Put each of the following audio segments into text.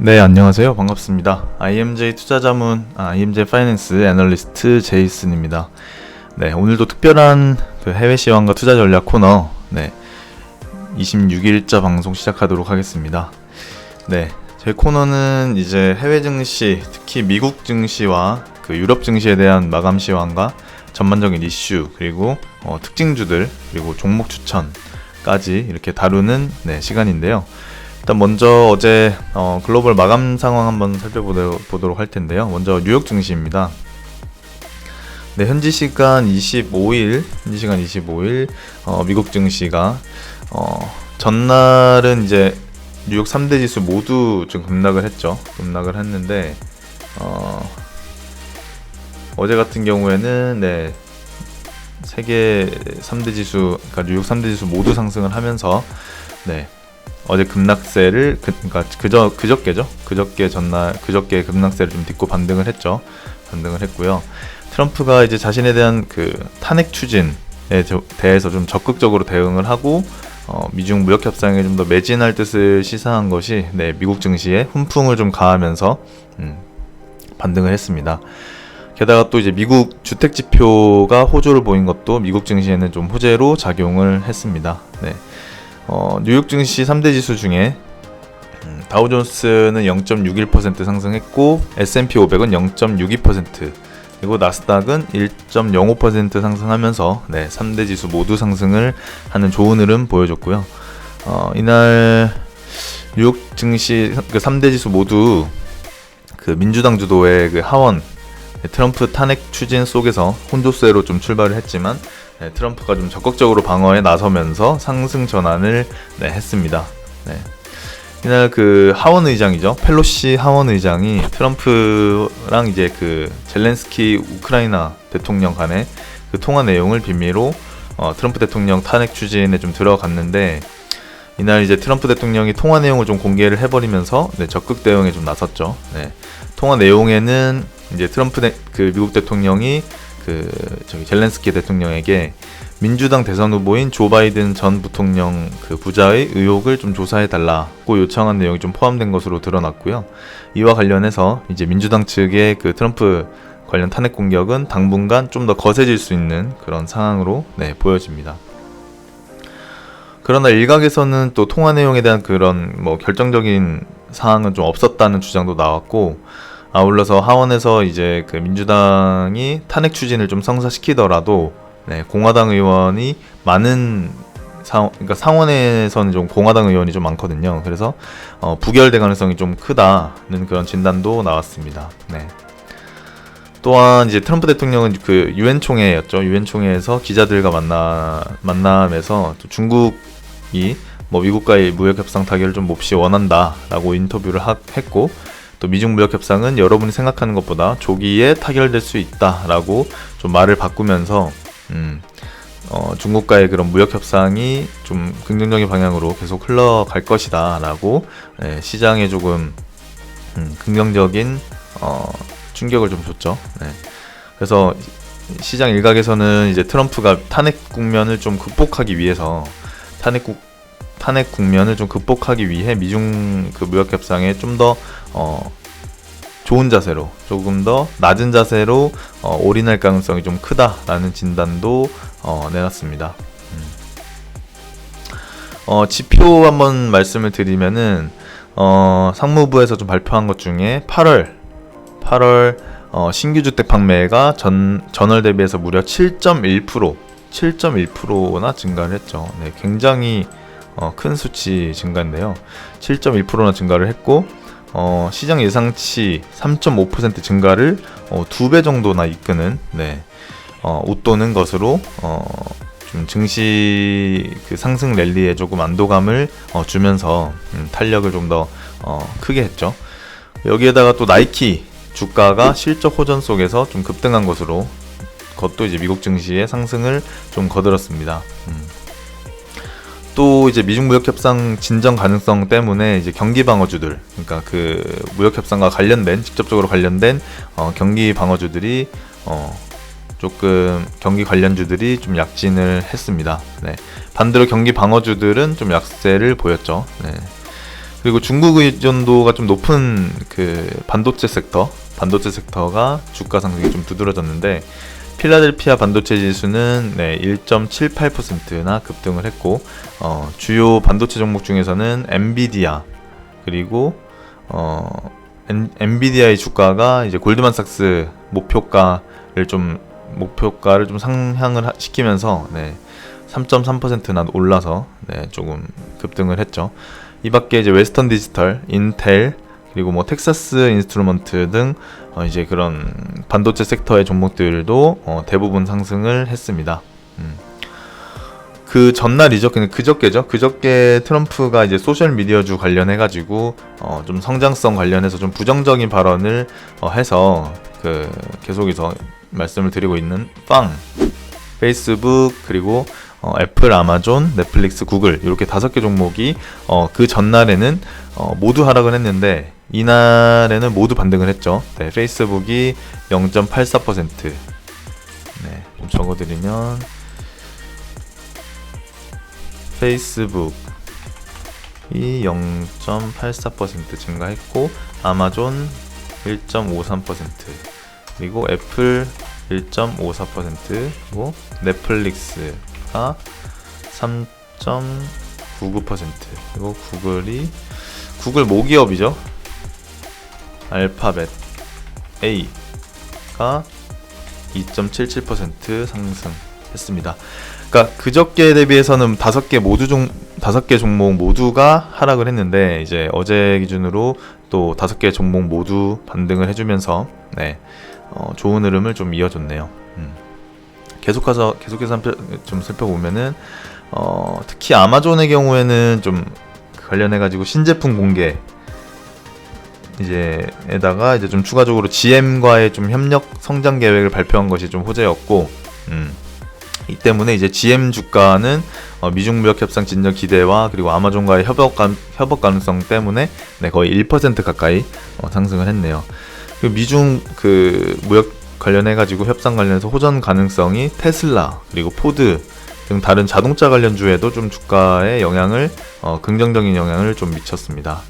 네, 안녕하세요. 반갑습니다. IMJ 투자자문, IMJ 파이낸스 애널리스트 제이슨입니다. 네, 오늘도 특별한 해외 시황과 투자 전략 코너, 26일자 방송 시작하도록 하겠습니다. 네, 제 코너는 이제 해외 증시, 특히 미국 증시와 유럽 증시에 대한 마감 시황과 전반적인 이슈, 그리고 특징주들, 그리고 종목 추천까지 이렇게 다루는 시간인데요. 일단 먼저 어제 글로벌 마감 상황 한번 살펴보도록 할 텐데요. 먼저 뉴욕 증시입니다. 네, 현지 시간 25일 미국 증시가 전날은 이제 뉴욕 3대 지수 모두 좀 급락을 했는데 어제 같은 경우에는 세계 3대 지수, 그러니까 뉴욕 3대 지수 모두 상승을 하면서 어제 급락세를 그저께 급락세를 좀 딛고 반등을 했고요. 트럼프가 이제 자신에 대한 탄핵 추진에 대해서 좀 적극적으로 대응을 하고 미중 무역 협상에 좀 더 매진할 뜻을 시사한 것이 미국 증시에 훈풍을 좀 가하면서 반등을 했습니다. 게다가 또 이제 미국 주택 지표가 호조를 보인 것도 미국 증시에는 좀 호재로 작용을 했습니다. 뉴욕 증시 3대 지수 중에 다우존스는 0.61% 상승했고 S&P 500은 0.62%, 그리고 나스닥은 1.05% 상승하면서 3대 지수 모두 상승을 하는 좋은 흐름 보여줬고요. 이날 뉴욕 증시 3대 지수 모두 민주당 주도의 하원 트럼프 탄핵 추진 속에서 혼조세로 좀 출발을 했지만 트럼프가 좀 적극적으로 방어에 나서면서 상승 전환을 했습니다. 이날 하원 의장이죠. 펠로시 하원 의장이 트럼프랑 이제 젤렌스키 우크라이나 대통령 간의 통화 내용을 빌미로 트럼프 대통령 탄핵 추진에 좀 들어갔는데, 이날 이제 트럼프 대통령이 통화 내용을 좀 공개를 해버리면서 적극 대응에 좀 나섰죠. 통화 내용에는 이제 미국 대통령이 젤렌스키 대통령에게 민주당 대선 후보인 조 바이든 전 부통령 부자의 의혹을 좀 조사해달라고 요청한 내용이 좀 포함된 것으로 드러났고요. 이와 관련해서 이제 민주당 측의 트럼프 관련 탄핵 공격은 당분간 좀 더 거세질 수 있는 그런 상황으로 보여집니다. 그러나 일각에서는 또 통화 내용에 대한 그런 결정적인 사항은 좀 없었다는 주장도 나왔고, 아울러서 하원에서 이제 민주당이 탄핵 추진을 좀 성사시키더라도 공화당 의원이 많은 그러니까 상원에서는 좀 공화당 의원이 좀 많거든요. 그래서 부결될 가능성이 좀 크다는 그런 진단도 나왔습니다. 또한 이제 트럼프 대통령은 유엔 총회였죠. 유엔 총회에서 기자들과 만남에서 또 중국이 미국과의 무역 협상 타결을 좀 몹시 원한다라고 인터뷰를 했고, 또 미중 무역 협상은 여러분이 생각하는 것보다 조기에 타결될 수 있다라고 좀 말을 바꾸면서 중국과의 그런 무역 협상이 좀 긍정적인 방향으로 계속 흘러갈 것이다라고 시장에 조금 긍정적인 충격을 좀 줬죠. 그래서 시장 일각에서는 이제 트럼프가 탄핵 국면을 좀 극복하기 위해 미중 무역 협상에 좀 더 좋은 자세로, 조금 더 낮은 자세로 올인할 가능성이 좀 크다라는 진단도 내놨습니다. 지표 한번 말씀을 드리면은 상무부에서 좀 발표한 것 중에 8월 신규 주택 판매가 전월 대비해서 무려 7.1%나 증가를 했죠. 굉장히 큰 수치 증가인데요. 7.1%나 증가를 했고, 시장 예상치 3.5% 증가를 2배 정도나 이끄는 웃도는 것으로 좀 증시 상승 랠리에 조금 안도감을 주면서 탄력을 좀 더 크게 했죠. 여기에다가 또 나이키 주가가 실적 호전 속에서 좀 급등한 것으로 그것도 이제 미국 증시의 상승을 좀 거들었습니다. 또 이제 미중 무역 협상 진정 가능성 때문에 이제 경기 방어주들, 그러니까 무역 협상과 직접적으로 관련된 경기 방어주들이 조금 경기 관련주들이 좀 약진을 했습니다. 반대로 경기 방어주들은 좀 약세를 보였죠. 그리고 중국 의존도가 좀 높은 그 반도체 섹터가 주가 상승이 좀 두드러졌는데, 필라델피아 반도체 지수는 1.78%나 급등을 했고, 주요 반도체 종목 중에서는 엔비디아, 그리고 엔비디아의 주가가 이제 골드만삭스 목표가를 좀 상향을 시키면서 3.3%나 올라서 조금 급등을 했죠. 이 밖에 이제 웨스턴 디지털, 인텔, 그리고 뭐 텍사스 인스트루먼트 등 이제 그런 반도체 섹터의 종목들도 대부분 상승을 했습니다. 그 전날이죠. 그저께죠. 그저께 트럼프가 이제 소셜 미디어주 관련해가지고 좀 성장성 관련해서 좀 부정적인 발언을 해서 계속해서 말씀을 드리고 있는 페이스북, 그리고 애플, 아마존, 넷플릭스, 구글 이렇게 5개 종목이 그 전날에는 모두 하락을 했는데, 이날에는 모두 반등을 했죠. 페이스북이 0.84%, 좀 적어드리면 페이스북이 0.84% 증가했고, 아마존 1.53%, 그리고 애플 1.54%, 그리고 넷플릭스가 3.99%, 그리고 구글 모기업이죠. 알파벳 A가 2.77% 상승했습니다. 그러니까 그저께 대비해서는 5개 종목 모두가 하락을 했는데, 이제 어제 기준으로 또 5개 종목 모두 반등을 해주면서 좋은 흐름을 좀 이어줬네요. 계속해서 좀 살펴보면은 특히 아마존의 경우에는 좀 관련해가지고 신제품 공개 에다가 이제 좀 추가적으로 GM과의 좀 협력 성장 계획을 발표한 것이 좀 호재였고, 이 때문에 이제 GM 주가는 미중 무역 협상 진전 기대와 그리고 아마존과의 협업 가능성 때문에 거의 1% 가까이 상승을 했네요. 그리고 미중 무역 관련해가지고 협상 관련해서 호전 가능성이 테슬라, 그리고 포드 등 다른 자동차 관련주에도 좀 주가에 긍정적인 영향을 좀 미쳤습니다.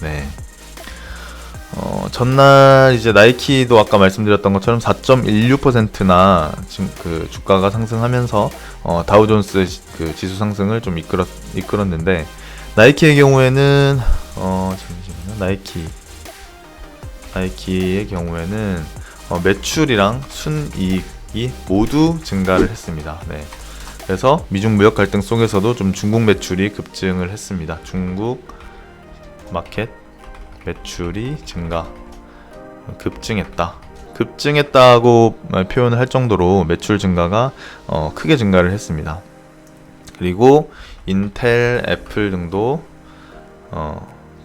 전날 이제 나이키도 아까 말씀드렸던 것처럼 4.16%나 지금 주가가 상승하면서 다우존스 지수 상승을 좀 이끌었는데, 나이키의 경우에는 나이키의 경우에는 매출이랑 순이익이 모두 증가를 했습니다. 그래서 미중 무역 갈등 속에서도 좀 중국 매출이 급증을 했습니다. 중국 마켓 매출이 급증했다고 표현을 할 정도로 매출 증가가 크게 증가를 했습니다. 그리고 인텔, 애플 등도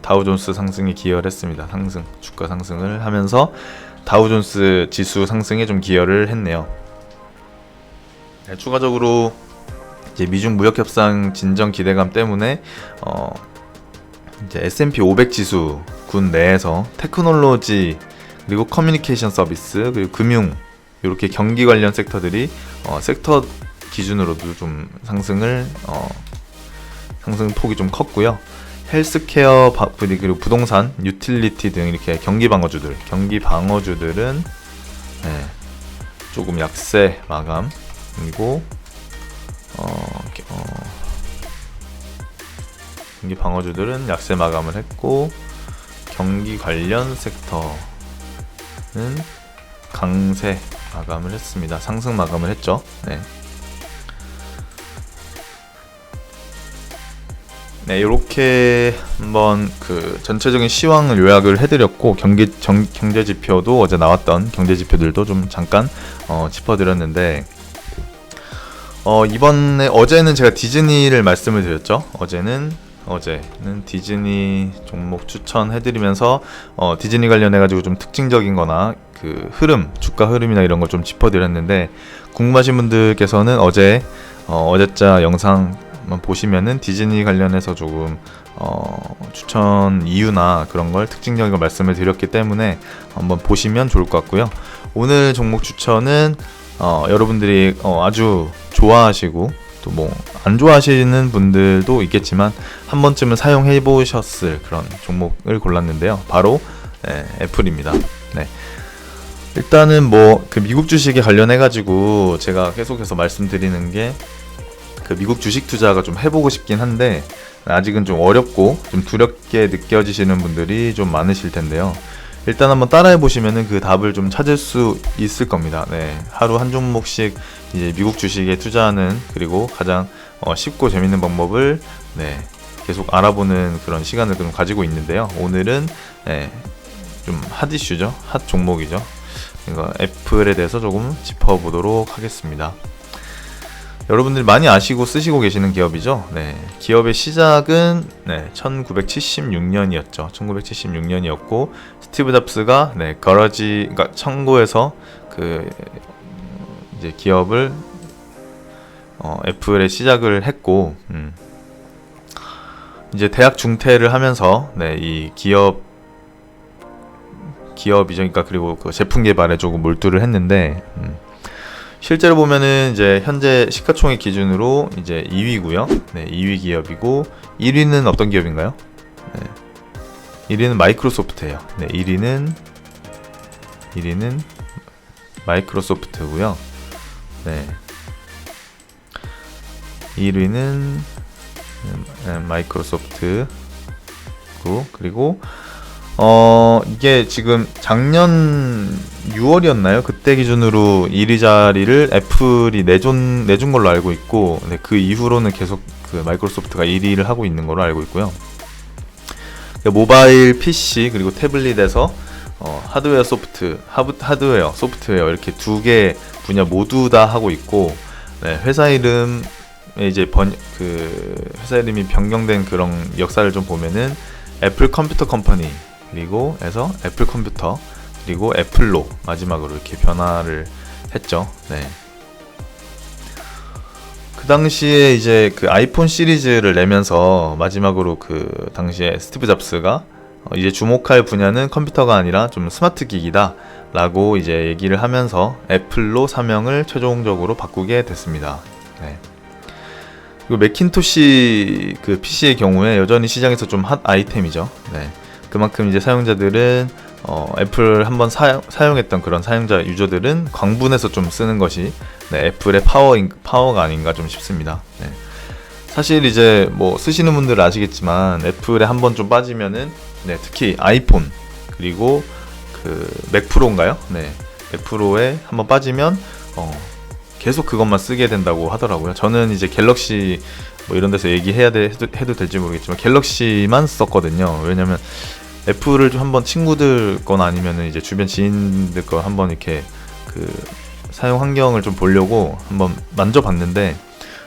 다우존스 상승에 기여를 했습니다. 주가 상승을 하면서 다우존스 지수 상승에 좀 기여를 했네요. 추가적으로 이제 미중 무역 협상 진전 기대감 때문에 이제 S&P 500 지수군 내에서 테크놀로지, 그리고 커뮤니케이션 서비스, 그리고 금융 이렇게 경기 관련 섹터들이 섹터 기준으로도 좀 상승 폭이 좀 컸고요. 헬스케어, 그리고 부동산, 유틸리티 등 이렇게 경기 방어주들은 조금 약세 마감, 그리고 경기 방어주들은 약세 마감을 했고, 경기 관련 섹터는 강세 마감을 했습니다. 상승 마감을 했죠. 이렇게 한번 전체적인 시황을 요약을 해드렸고, 경제 지표도 어제 나왔던 경제 지표들도 좀 잠깐 짚어드렸는데, 어제는 제가 디즈니를 말씀을 드렸죠. 어제는 디즈니 종목 추천해드리면서 디즈니 관련해가지고 좀 특징적인거나 주가 흐름이나 이런 걸 좀 짚어드렸는데, 궁금하신 분들께서는 어제자 영상만 보시면은 디즈니 관련해서 조금 추천 이유나 그런 걸 특징적인 걸 말씀을 드렸기 때문에 한번 보시면 좋을 것 같고요. 오늘 종목 추천은 여러분들이 아주 좋아하시고 또 뭐 안 좋아하시는 분들도 있겠지만 한 번쯤은 사용해 보셨을 그런 종목을 골랐는데요. 바로 애플입니다. 네. 일단은 뭐 그 미국 주식에 관련해 가지고 제가 계속해서 말씀드리는 게 그 미국 주식 투자가 좀 해보고 싶긴 한데 아직은 좀 어렵고 좀 두렵게 느껴지시는 분들이 좀 많으실 텐데요. 일단 한번 따라해 보시면은 그 답을 좀 찾을 수 있을 겁니다. 네, 하루 한 종목씩 이제 미국 주식에 투자하는, 그리고 가장 쉽고 재밌는 방법을 계속 알아보는 그런 시간을 좀 가지고 있는데요. 오늘은 좀 핫 이슈죠, 핫 종목이죠. 그러니까 애플에 대해서 조금 짚어보도록 하겠습니다. 여러분들이 많이 아시고 쓰시고 계시는 기업이죠. 기업의 시작은 1976년이었죠. 1976년이었고 스티브 잡스가 거러지, 그러니까 창고에서 그 이제 기업을 애플에 시작을 했고, 이제 대학 중퇴를 하면서 이 기업이죠. 그러니까 그리고 그 제품 개발에 조금 몰두를 했는데, 실제로 보면은 이제 현재 시가총액 기준으로 이제 2위고요. 2위 기업이고 1위는 어떤 기업인가요? 1위는 마이크로소프트예요. 1위는 마이크로소프트고요. 1위는 마이크로소프트고, 그리고 이게 지금 작년 6월이었나요? 그때 기준으로 1위 자리를 애플이 내준 걸로 알고 있고, 그 이후로는 계속 그 마이크로소프트가 1위를 하고 있는 걸로 알고 있고요. 모바일 PC 그리고 태블릿에서 하드웨어, 소프트웨어 이렇게 두 개 분야 모두 다 하고 있고, 회사 이름에 이제 회사 이름이 변경된 그런 역사를 좀 보면은 애플 컴퓨터 컴퍼니, 그리고 해서 애플 컴퓨터, 그리고 애플로 마지막으로 이렇게 변화를 했죠. 그 당시에 이제 그 아이폰 시리즈를 내면서 마지막으로 그 당시에 스티브 잡스가 이제 주목할 분야는 컴퓨터가 아니라 좀 스마트 기기다 라고 이제 얘기를 하면서 애플로 사명을 최종적으로 바꾸게 됐습니다. 그리고 매킨토시 그 PC의 경우에 여전히 시장에서 좀 핫 아이템이죠. 그만큼 이제 사용자들은 애플 한번 사용했던 그런 사용자 유저들은 광분해서 좀 쓰는 것이 애플의 파워가 아닌가 좀 싶습니다. 사실 이제 뭐 쓰시는 분들은 아시겠지만 애플에 한번 좀 빠지면은 특히 아이폰 그리고 그 맥 프로인가요? 맥 프로에 한번 빠지면 계속 그것만 쓰게 된다고 하더라고요. 저는 이제 갤럭시 뭐 이런 데서 해도 될지 모르겠지만 갤럭시만 썼거든요. 왜냐면 애플을 좀 한번 친구들 거나 아니면은 이제 주변 지인들 거 한번 이렇게 그 사용 환경을 좀 보려고 한번 만져봤는데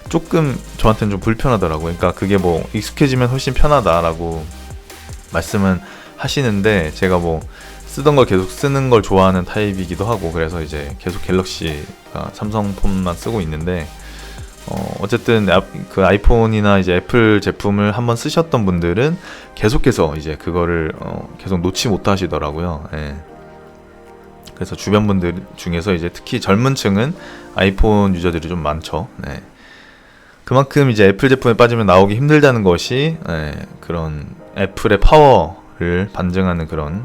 조금 저한테는 좀 불편하더라고요. 그러니까 그게 뭐 익숙해지면 훨씬 편하다라고 말씀은 하시는데, 제가 뭐 쓰던 걸 계속 쓰는 걸 좋아하는 타입이기도 하고, 그래서 이제 계속 갤럭시가 삼성폰만 쓰고 있는데, 어쨌든 그 아이폰이나 이제 애플 제품을 한번 쓰셨던 분들은 계속해서 이제 그거를 계속 놓지 못하시더라고요. 그래서 주변 분들 중에서 이제 특히 젊은 층은 아이폰 유저들이 좀 많죠. 그만큼 이제 애플 제품에 빠지면 나오기 힘들다는 것이 그런 애플의 파워를 반증하는 그런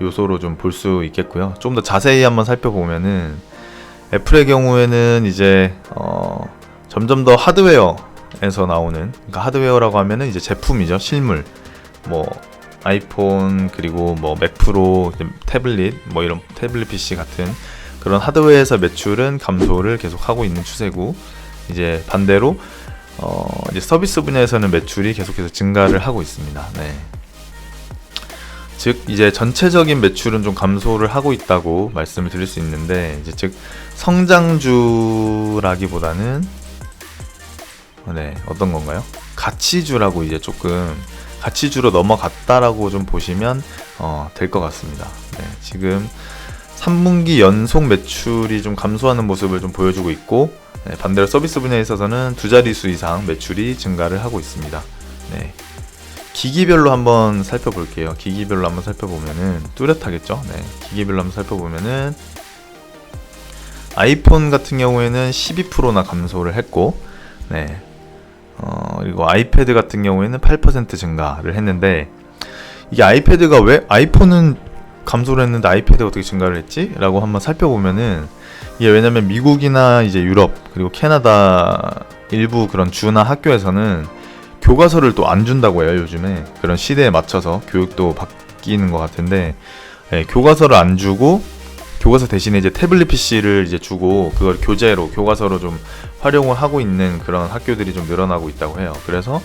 요소로 좀 볼 수 있겠고요. 좀 더 자세히 한번 살펴보면은 애플의 경우에는 이제 점점 더 하드웨어에서 나오는, 그러니까 하드웨어라고 하면은 이제 제품이죠. 실물, 뭐 아이폰 그리고 뭐 맥 프로, 태블릿, 뭐 이런 태블릿 PC 같은 그런 하드웨어에서 매출은 감소를 계속 하고 있는 추세고, 이제 반대로 이제 서비스 분야에서는 매출이 계속해서 증가를 하고 있습니다. 즉 이제 전체적인 매출은 좀 감소를 하고 있다고 말씀을 드릴 수 있는데, 이제 즉 성장주라기보다는 어떤 건가요? 가치주라고 이제 조금 가치주로 넘어갔다라고 좀 보시면 될 것 같습니다. 지금 3분기 연속 매출이 좀 감소하는 모습을 좀 보여주고 있고, 반대로 서비스 분야에 있어서는 두 자릿수 이상 매출이 증가를 하고 있습니다. 기기별로 한번 살펴볼게요. 기기별로 한번 살펴보면은 뚜렷하겠죠. 기기별로 한번 살펴보면은 아이폰 같은 경우에는 12%나 감소를 했고, 네. 그리고 아이패드 같은 경우에는 8% 증가를 했는데, 이게 아이패드가 왜 아이폰은 감소를 했는데 아이패드가 어떻게 증가를 했지? 라고 한번 살펴보면은, 이게 왜냐면 미국이나 이제 유럽 그리고 캐나다 일부 그런 주나 학교에서는 교과서를 또 안 준다고 해요. 요즘에 그런 시대에 맞춰서 교육도 바뀌는 것 같은데, 네, 교과서를 안 주고 교과서 대신에 이제 태블릿 PC를 이제 주고 그걸 교재로 교과서로 좀 활용을 하고 있는 그런 학교들이 좀 늘어나고 있다고 해요. 그래서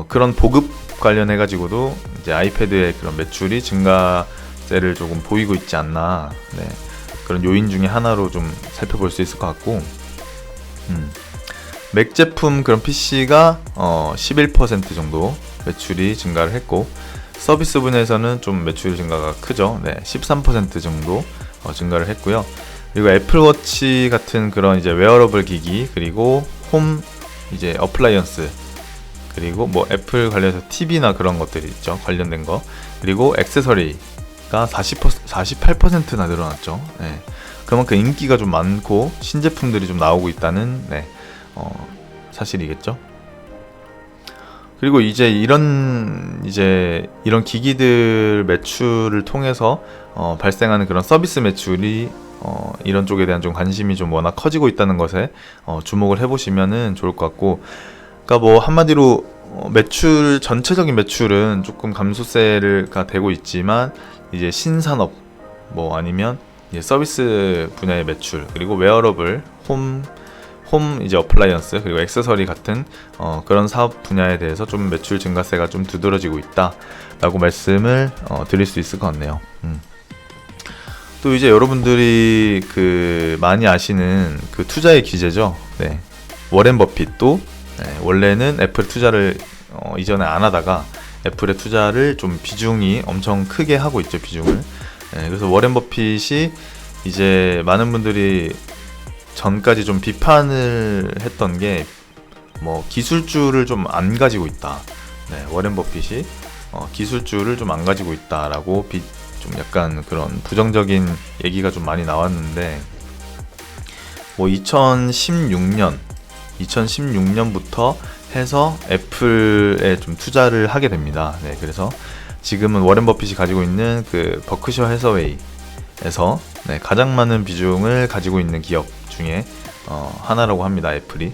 그런 보급 관련해 가지고도 이제 아이패드의 그런 매출이 증가세를 조금 보이고 있지 않나, 네, 그런 요인 중에 하나로 좀 살펴볼 수 있을 것 같고, 맥 제품 그런 PC가 11% 정도 매출이 증가를 했고, 서비스 분야에서는 좀 매출 증가가 크죠. 네, 13% 정도 증가를 했고요. 그리고 애플워치 같은 그런 이제 웨어러블 기기, 그리고 홈 이제 어플라이언스, 그리고 뭐 애플 관련해서 TV나 그런 것들이 있죠. 관련된 거. 그리고 액세서리가 48%나 늘어났죠. 네. 그만큼 인기가 좀 많고 신제품들이 좀 나오고 있다는, 네, 사실이겠죠. 그리고 이제 이런 기기들 매출을 통해서 발생하는 그런 서비스 매출이 이런 쪽에 대한 좀 관심이 좀 워낙 커지고 있다는 것에 주목을 해보시면은 좋을 것 같고, 그러니까 뭐 한마디로 매출 전체적인 매출은 조금 감소세가 되고 있지만, 이제 신산업 뭐 아니면 이제 서비스 분야의 매출, 그리고 웨어러블, 홈 이제 어플라이언스, 그리고 액세서리 같은 그런 사업 분야에 대해서 좀 매출 증가세가 좀 두드러지고 있다라고 말씀을 드릴 수 있을 것 같네요. 또 이제 여러분들이 그 많이 아시는 그 투자의 기재죠. 네. 워렌 버핏도, 네, 원래는 애플 투자를 이전에 안 하다가 애플의 투자를 좀 비중이 엄청 크게 하고 있죠, 비중을. 네, 그래서 워렌 버핏이 이제 많은 분들이 전까지 좀 비판을 했던 게 뭐 기술주를 좀 안 가지고 있다. 네, 워렌 버핏이 기술주를 좀 안 가지고 있다라고 좀 약간 그런 부정적인 얘기가 좀 많이 나왔는데, 뭐 2016년부터 해서 애플에 좀 투자를 하게 됩니다. 네, 그래서 지금은 워렌 버핏이 가지고 있는 그 버크셔 해서웨이에서, 네, 가장 많은 비중을 가지고 있는 기업 중에 하나라고 합니다, 애플이.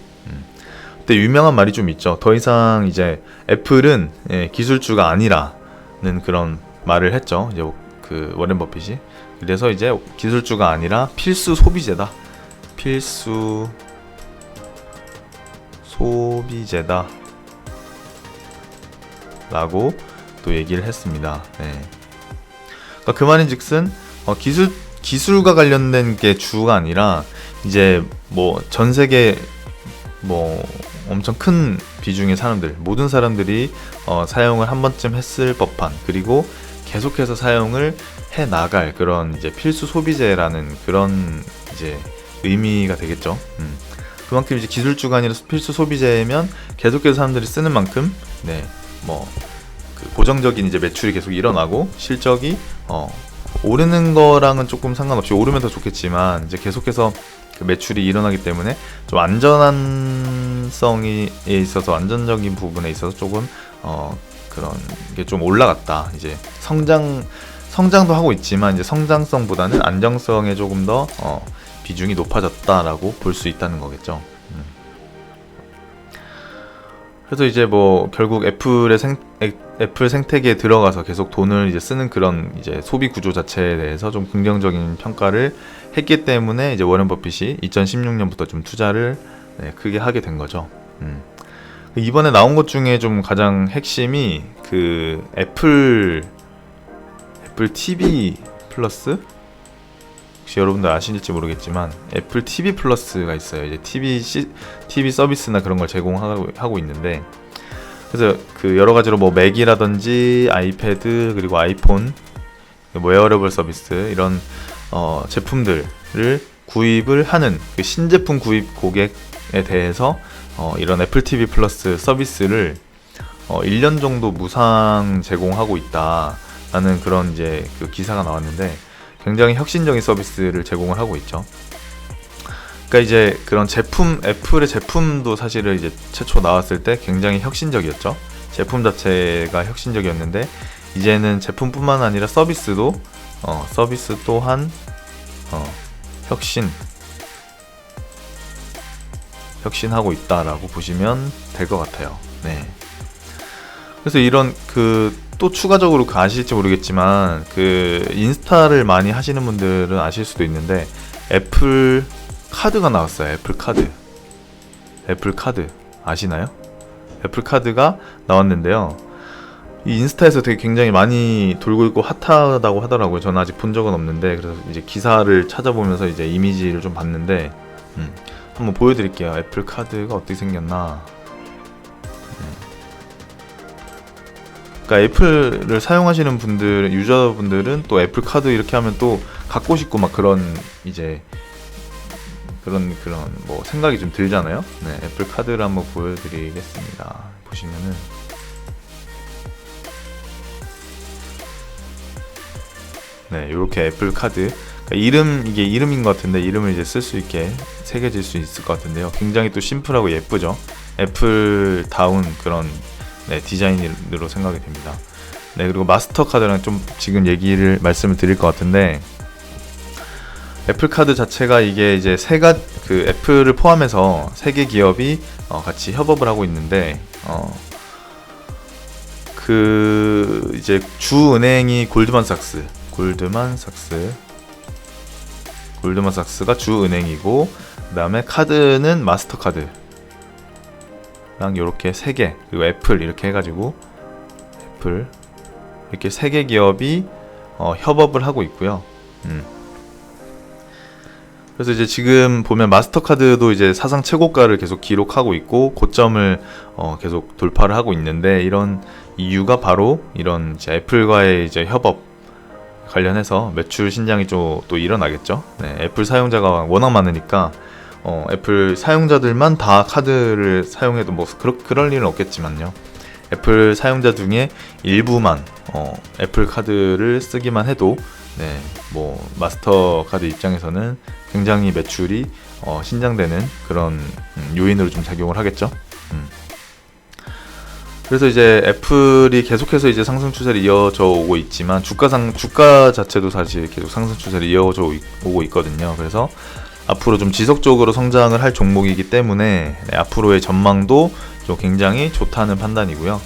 그때 유명한 말이 좀 있죠. 더 이상 이제 애플은, 예, 기술주가 아니라는 그런 말을 했죠. 이제 그 워렌 버핏이. 그래서 이제 기술주가 아니라 필수 소비재다. 필수 소비재다 라고 또 얘기를 했습니다. 네. 그러니까 그 말인즉슨 기술과 관련된 게 주가 아니라 이제 뭐 전 세계 뭐 엄청 큰 비중의 사람들, 모든 사람들이 사용을 한 번쯤 했을 법한, 그리고 계속해서 사용을 해 나갈 그런 이제 필수 소비재라는 그런 이제 의미가 되겠죠. 그만큼 이제 기술주가 아니라 필수 소비재면 계속해서 사람들이 쓰는 만큼, 네, 뭐 그 고정적인 이제 매출이 계속 일어나고 실적이 오르는 거랑은 조금 상관없이, 오르면 더 좋겠지만 이제 계속해서 그 매출이 일어나기 때문에 좀 안전성에 있어서, 안전적인 부분에 있어서 조금 그런 게 좀 올라갔다. 이제 성장도 하고 있지만 이제 성장성보다는 안정성에 조금 더 비중이 높아졌다라고 볼 수 있다는 거겠죠. 그래서 이제 뭐 결국 애플 생태계에 들어가서 계속 돈을 이제 쓰는 그런 이제 소비 구조 자체에 대해서 좀 긍정적인 평가를 했기 때문에 이제 워렌 버핏이 2016년부터 좀 투자를, 네, 크게 하게 된 거죠. 이번에 나온 것 중에 좀 가장 핵심이 그 애플 TV 플러스, 혹시 여러분들 아시는지 모르겠지만 애플 TV 플러스가 있어요. 이제 TV 서비스나 그런 걸 제공하고 있는데, 그래서 그 여러 가지로 뭐 맥이라든지 아이패드, 그리고 아이폰, 뭐 웨어러블 서비스, 이런 제품들을 구입을 하는 그 신제품 구입 고객에 대해서 이런 애플 TV 플러스 서비스를 1년 정도 무상 제공하고 있다라는 그런 이제 그 기사가 나왔는데, 굉장히 혁신적인 서비스를 제공을 하고 있죠. 그러니까 이제 그런 제품, 애플의 제품도 사실은 이제 최초 나왔을 때 굉장히 혁신적이었죠. 제품 자체가 혁신적이었는데 이제는 제품뿐만 아니라 서비스도 서비스 또한 혁신하고 있다라고 보시면 될 것 같아요. 네. 그래서 이런 또 추가적으로 아실지 모르겠지만 인스타를 많이 하시는 분들은 아실 수도 있는데 애플 카드가 나왔어요. 애플 카드 아시나요? 애플 카드가 나왔는데요. 이 인스타에서 되게 굉장히 많이 돌고 있고 핫하다고 하더라고요. 저는 아직 본 적은 없는데 그래서 이제 기사를 찾아보면서 이제 이미지를 좀 봤는데 한번 보여드릴게요. 애플 카드가 어떻게 생겼나. 그러니까 애플을 사용하시는 분들, 유저분들은 또 애플 카드 이렇게 하면 또 갖고 싶고 막 그런 이제 그런 뭐 생각이 좀 들잖아요. 네, 애플 카드를 한번 보여드리겠습니다. 보시면은 네, 이렇게 애플 카드 그러니까 이게 이름인 것 같은데 이름을 이제 쓸 수 있게 새겨질 수 있을 것 같은데요. 굉장히 또 심플하고 예쁘죠. 애플다운 그런 디자인으로 생각이 됩니다. 네, 그리고 마스터카드랑 좀 지금 말씀을 드릴 것 같은데 애플 카드 자체가 이게 이제 애플을 포함해서 3개 기업이 같이 협업을 하고 있는데 이제 주 은행이 골드만삭스가 주 은행이고 그다음에 카드는 마스터카드랑 이렇게 3개 그리고 애플 이렇게 해가지고 애플 이렇게 3개 기업이 협업을 하고 있고요. 그래서 이제 지금 보면 마스터카드도 이제 사상 최고가를 계속 기록하고 있고 고점을 계속 돌파를 하고 있는데 이런 이유가 바로 이런 이제 애플과의 이제 협업 관련해서 매출 신장이 또 일어나겠죠. 네, 애플 사용자가 워낙 많으니까 애플 사용자들만 다 카드를 사용해도 뭐 그럴 일은 없겠지만요. 애플 사용자 중에 일부만 애플 카드를 쓰기만 해도 뭐 마스터카드 입장에서는 굉장히 매출이 신장되는 그런 요인으로 좀 작용을 하겠죠. 그래서 이제 애플이 계속해서 이제 상승 추세를 이어져 오고 있지만 주가 자체도 사실 계속 상승 추세를 이어져 오고 있거든요. 그래서 앞으로 좀 지속적으로 성장을 할 종목이기 때문에 앞으로의 전망도 좀 굉장히 좋다는 판단이고요.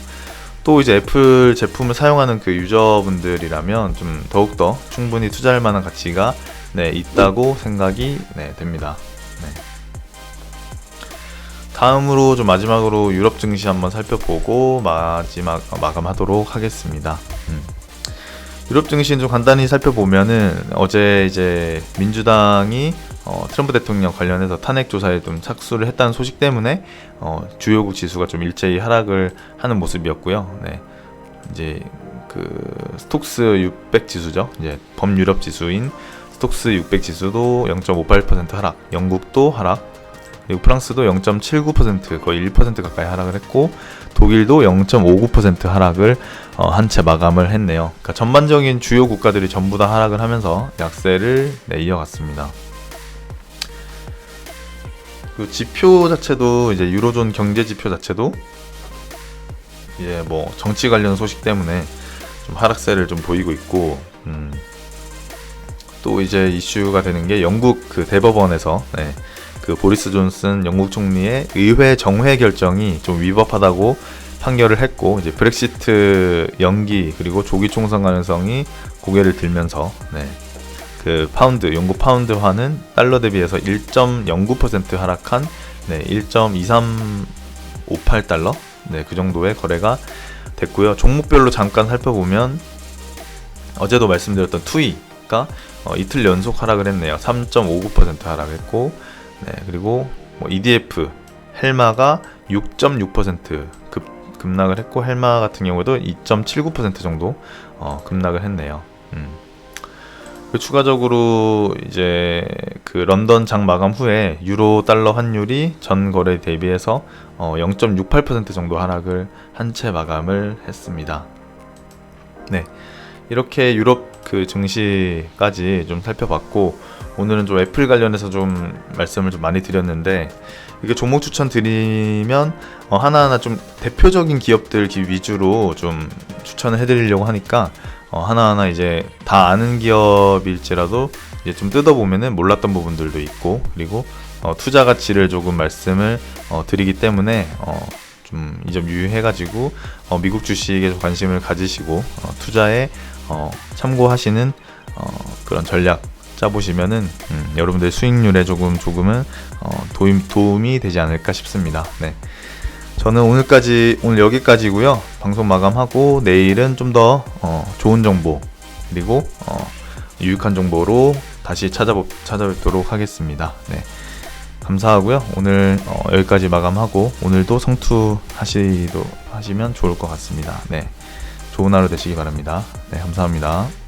또 이제 애플 제품을 사용하는 유저분들이라면 좀 더욱더 충분히 투자할 만한 가치가 있다고 생각이 됩니다. 다음으로 좀 마지막으로 유럽 증시 한번 살펴보고 마감하도록 하겠습니다. 유럽 증시는 좀 간단히 살펴보면은 어제 이제 민주당이 트럼프 대통령 관련해서 탄핵 조사에 좀 착수를 했다는 소식 때문에 주요국 지수가 좀 일제히 하락을 하는 모습이었고요. 이제 스톡스 600 지수죠. 이제 범유럽 지수인 스톡스 600 지수도 0.58% 하락, 영국도 하락, 그리고 프랑스도 0.79% 거의 1% 가까이 하락을 했고 독일도 0.59% 하락을 한 채 마감을 했네요. 그러니까 전반적인 주요 국가들이 전부 다 하락을 하면서 약세를 이어갔습니다. 그 지표 자체도 이제 유로존 경제 지표 자체도 이제 뭐 정치 관련 소식 때문에 좀 하락세를 좀 보이고 있고 또 이제 이슈가 되는 게 영국 대법원에서 보리스 존슨 영국 총리의 의회 정회 결정이 좀 위법하다고 판결을 했고 이제 브렉시트 연기 그리고 조기 총선 가능성이 고개를 들면서 영국 파운드화는 달러 대비해서 1.09% 하락한 1.2358달러 그 정도의 거래가 됐고요. 종목별로 잠깐 살펴보면 어제도 말씀드렸던 투이가 이틀 연속 하락을 했네요. 3.59% 하락했고 그리고 EDF 헬마가 6.6% 급락을 했고 헬마 같은 경우도 2.79% 정도 급락을 했네요. 추가적으로 이제 런던 장 마감 후에 유로 달러 환율이 전 거래 대비해서 0.68% 정도 하락을 한 채 마감을 했습니다. 이렇게 유럽 그 증시까지 좀 살펴봤고, 오늘은 좀 애플 관련해서 좀 말씀을 좀 많이 드렸는데, 이게 종목 추천 드리면 하나하나 좀 대표적인 기업들 위주로 좀 추천을 해드리려고 하니까 하나하나 이제 다 아는 기업일지라도 이제 좀 뜯어보면은 몰랐던 부분들도 있고, 그리고 투자 가치를 조금 말씀을 드리기 때문에 좀 이 점 유의해가지고 미국 주식에 좀 관심을 가지시고 투자에 참고하시는 그런 전략 짜보시면은 여러분들 수익률에 조금은 도움이 되지 않을까 싶습니다. 네. 저는 오늘 여기까지고요. 방송 마감하고 내일은 좀 더 좋은 정보 그리고 유익한 정보로 다시 찾아뵙도록 하겠습니다. 네. 감사하고요. 오늘 여기까지 마감하고 오늘도 성투하시면 좋을 것 같습니다. 네. 좋은 하루 되시기 바랍니다. 네, 감사합니다.